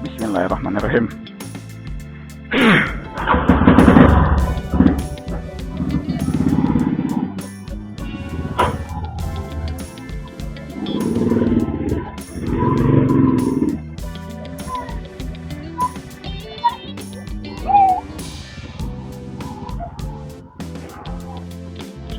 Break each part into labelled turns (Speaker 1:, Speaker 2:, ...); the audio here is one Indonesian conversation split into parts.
Speaker 1: Bismillahirrahmanirrahim.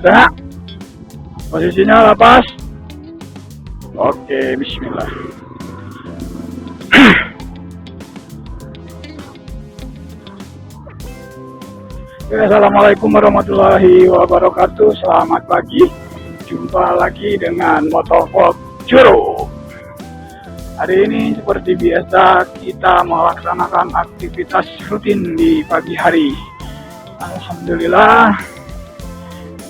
Speaker 1: Sudah? Posisinya lepas. Oke, bismillah. Assalamualaikum warahmatullahi wabarakatuh. Selamat pagi. Jumpa lagi dengan Motovlog Juru. Hari ini seperti biasa kita melaksanakan aktivitas rutin di pagi hari. Alhamdulillah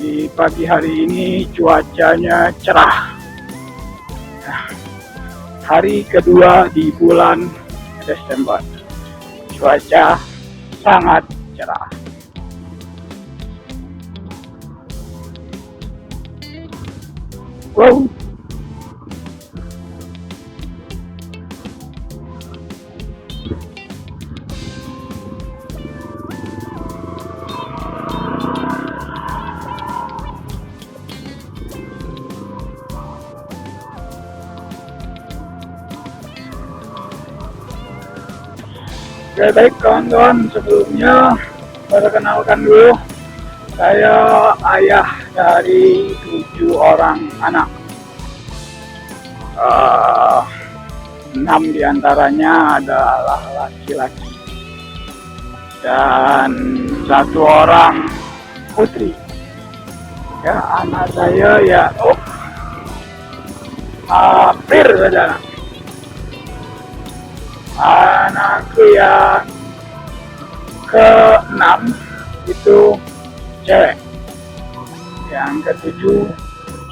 Speaker 1: di pagi hari ini cuacanya cerah. Hari kedua di bulan Desember, cuaca sangat cerah. Wow. Oke, baik kawan-kawan, sebelumnya perkenalkan dulu, saya ayah dari 7 orang anak. 6 diantaranya adalah laki-laki dan 1 orang putri. Ya, anak saya ya April saja. Anakku yang ke-6 itu cewek, yang ke-7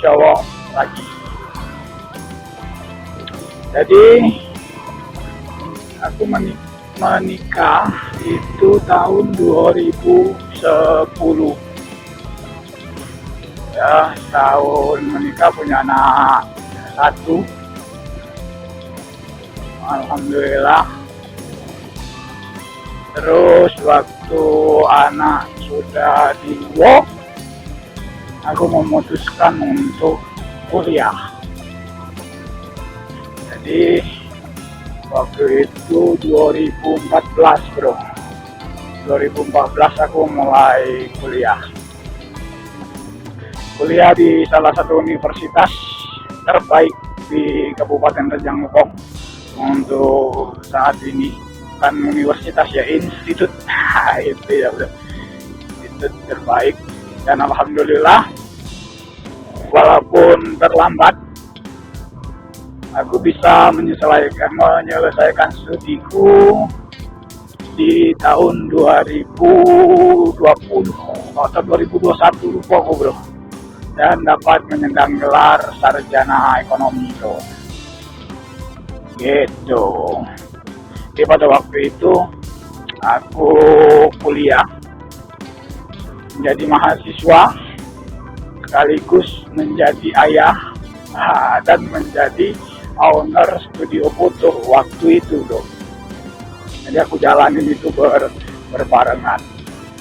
Speaker 1: cowok lagi. Jadi aku menikah itu tahun 2010. Ya, tahun menikah punya anak 1. Alhamdulillah. Terus waktu anak sudah diwok, aku memutuskan untuk kuliah. Jadi waktu itu 2014 bro. 2014 aku mulai kuliah. Kuliah di salah satu universitas terbaik di Kabupaten Rejang Lebong. Untuk saat ini kan universitas ya, institut. Itu ya bro, institut terbaik. Dan alhamdulillah walaupun terlambat aku bisa menyelesaikan studiku di tahun 2020 atau 2021 lupa aku bro, dan dapat menyandang gelar sarjana ekonomi itu. Gitu. Jadi pada waktu itu aku kuliah menjadi mahasiswa sekaligus menjadi ayah dan menjadi owner studio foto waktu itu bro. Jadi aku jalanin itu berbarengan.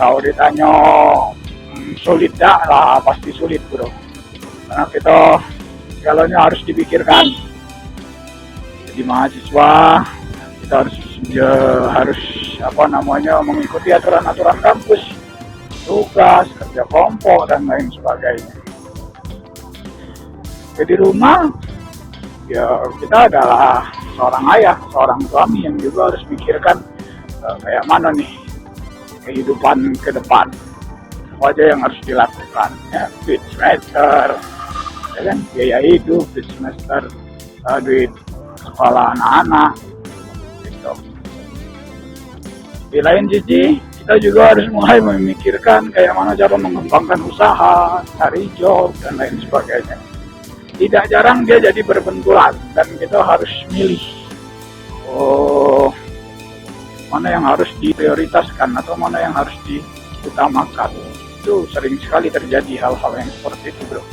Speaker 1: Kalau ditanya sulit tak lah, pasti sulit bro, karena kita segalanya harus dipikirkan. Jadi mahasiswa kita harus mengikuti aturan-aturan kampus, tugas, kerja kelompok dan lain sebagainya. Jadi rumah ya kita adalah seorang ayah, seorang suami yang juga harus mikirkan kayak mana nih kehidupan ke depan, apa aja yang harus dilakukan ya, duit semester, ya kan, biaya hidup, duit semester, duit sekolah anak-anak gitu. Di lain sisi kita juga harus mulai memikirkan kayak mana cara mengembangkan usaha, cari job dan lain sebagainya. Tidak jarang dia jadi berbenturan dan kita harus milih mana yang harus diprioritaskan atau mana yang harus diutamakan. Itu sering sekali terjadi hal-hal yang seperti itu bro.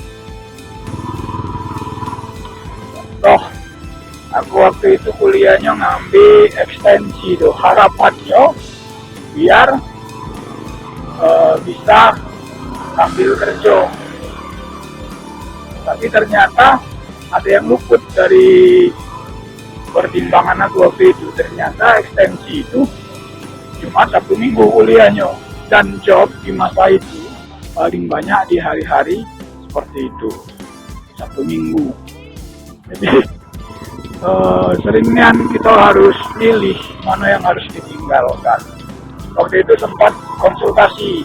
Speaker 1: Aku waktu itu kuliahnya ngambil ekstensi tuh, harapannya biar bisa ambil kerja. Tapi ternyata ada yang luput dari pertimbangan aku waktu itu. Ternyata ekstensi itu cuma 1 minggu kuliahnya, dan job di masa itu paling banyak di hari-hari seperti itu, 1 minggu. Jadi seringnya kita harus pilih mana yang harus ditinggalkan. Waktu itu sempat konsultasi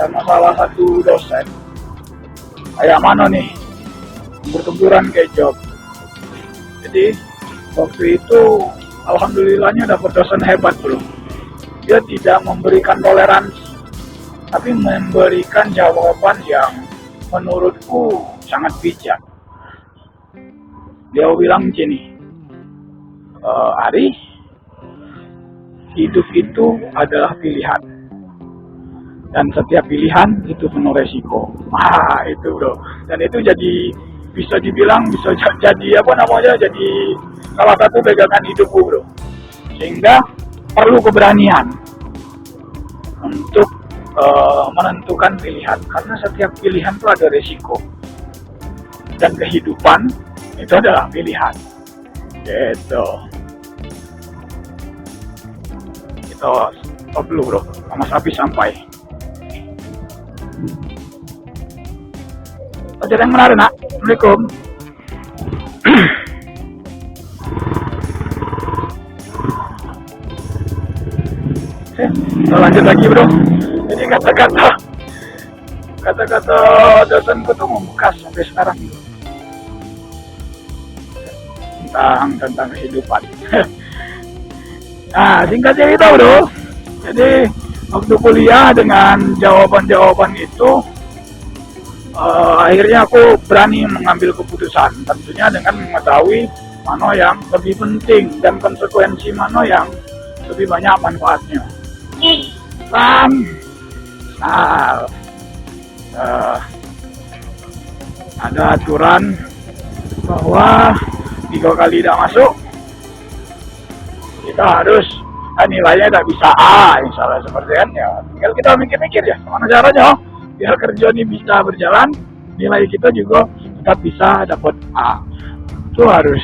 Speaker 1: sama salah satu dosen, kayak mana nih bertempuran ke job. Jadi waktu itu alhamdulillahnya dapat dosen hebat bro. Dia tidak memberikan toleransi, tapi memberikan jawaban yang menurutku sangat bijak. Dia bilang gini, Ari, hidup itu adalah pilihan, dan setiap pilihan itu penuh resiko. Itu bro, dan itu bisa dibilang bisa jadi jadi salah satu pegangan hidupku bro. Sehingga perlu keberanian untuk menentukan pilihan, karena setiap pilihan itu ada resiko, dan kehidupan itu adalah pilihan. Gitu. Kita stop dulu bro, sama sapi sampai. Ada yang menarik nak? Assalamualaikum. Kita lanjut lagi bro. Jadi kata-kata dosenku tuh membekas sampai sekarang tentang kehidupan. Nah, singkat cerita bro, jadi waktu kuliah dengan jawaban-jawaban itu, akhirnya aku berani mengambil keputusan, tentunya dengan mengetahui mana yang lebih penting dan konsekuensi mana yang lebih banyak manfaatnya. Ada aturan bahwa 3 kali tidak masuk kita harus nilainya tidak bisa A, misalnya seperti kan ya. Tinggal kita mikir-mikir ya gimana caranya biar kerja ini bisa berjalan, nilai kita juga tetap bisa dapat A. Itu harus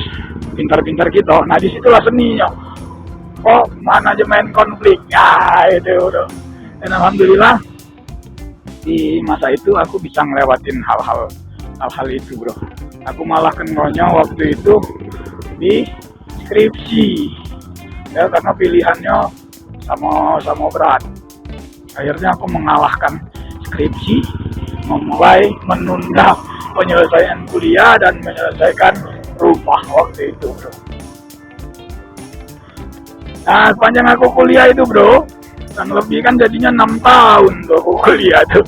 Speaker 1: pintar-pintar kita. Nah disitulah seninya. Manajemen konflik ya, itu udah. Dan alhamdulillah di masa itu aku bisa ngelewatin hal-hal itu bro. Aku malah kenalnya waktu itu di skripsi ya, karena pilihannya sama berat. Akhirnya aku mengalahkan skripsi, memulai menunda penyelesaian kuliah dan menyelesaikan rumah waktu itu bro. Nah sepanjang aku kuliah itu bro, dan lebih kan jadinya 6 tahun tuh aku kuliah tuh.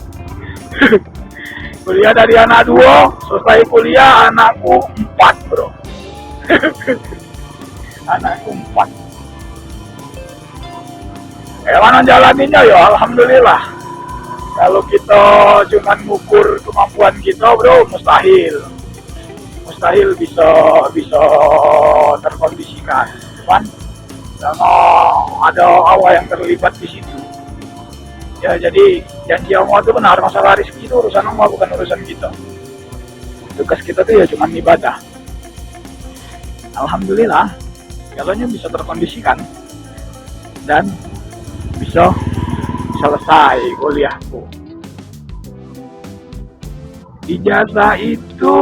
Speaker 1: Kuliah dari anak 2, selesai kuliah anakku 4 bro. Anakku 4. Mana jalaninnya ya alhamdulillah. Kalau kita cuma ngukur kemampuan kita bro, mustahil bisa terkondisikan. Cuman ada Allah yang terlibat di situ. Ya jadi janji Allah itu benar, masalah rezeki itu urusan Allah bukan urusan kita. Tugas kita tuh ya cuma ibadah. Alhamdulillah segalanya bisa terkondisikan dan bisa selesai kuliahku. Ijazah itu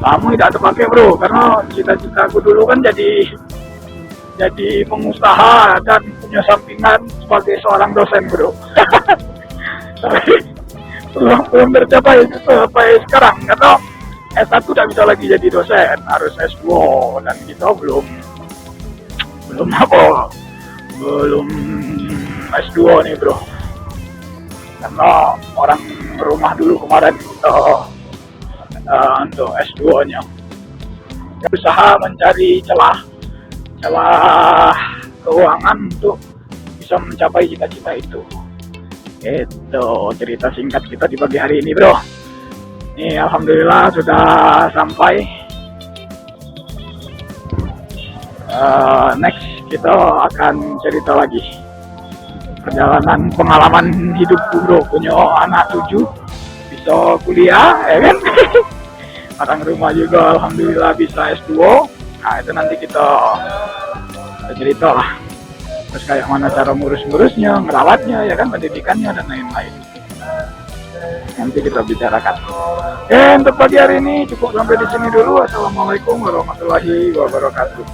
Speaker 1: kamu tidak terpakai bro, karena cita-citaku dulu kan jadi pengusaha dan punya sampingan sebagai seorang dosen bro. Tapi belum tercapai sampai sekarang, karena S1 tidak bisa lagi jadi dosen, harus S2, dan kita belum S2 nih bro, karena orang rumah dulu kemarin untuk S2-nya. Usaha mencari celah keuangan untuk bisa mencapai cita-cita itu. Itu cerita singkat kita di pagi hari ini bro. Ini alhamdulillah sudah sampai. Next kita akan cerita lagi perjalanan pengalaman hidupku bro, punya anak 7 bisa kuliah ya kan. Orang rumah juga alhamdulillah bisa S2. Nah itu nanti kita cerita lah, terus kayak mana cara ngurus-ngurusnya, ngerawatnya ya kan, pendidikannya dan lain-lain. Nanti kita bicarakan. Oke, untuk pagi hari ini cukup sampai di sini dulu. Assalamualaikum warahmatullahi wabarakatuh.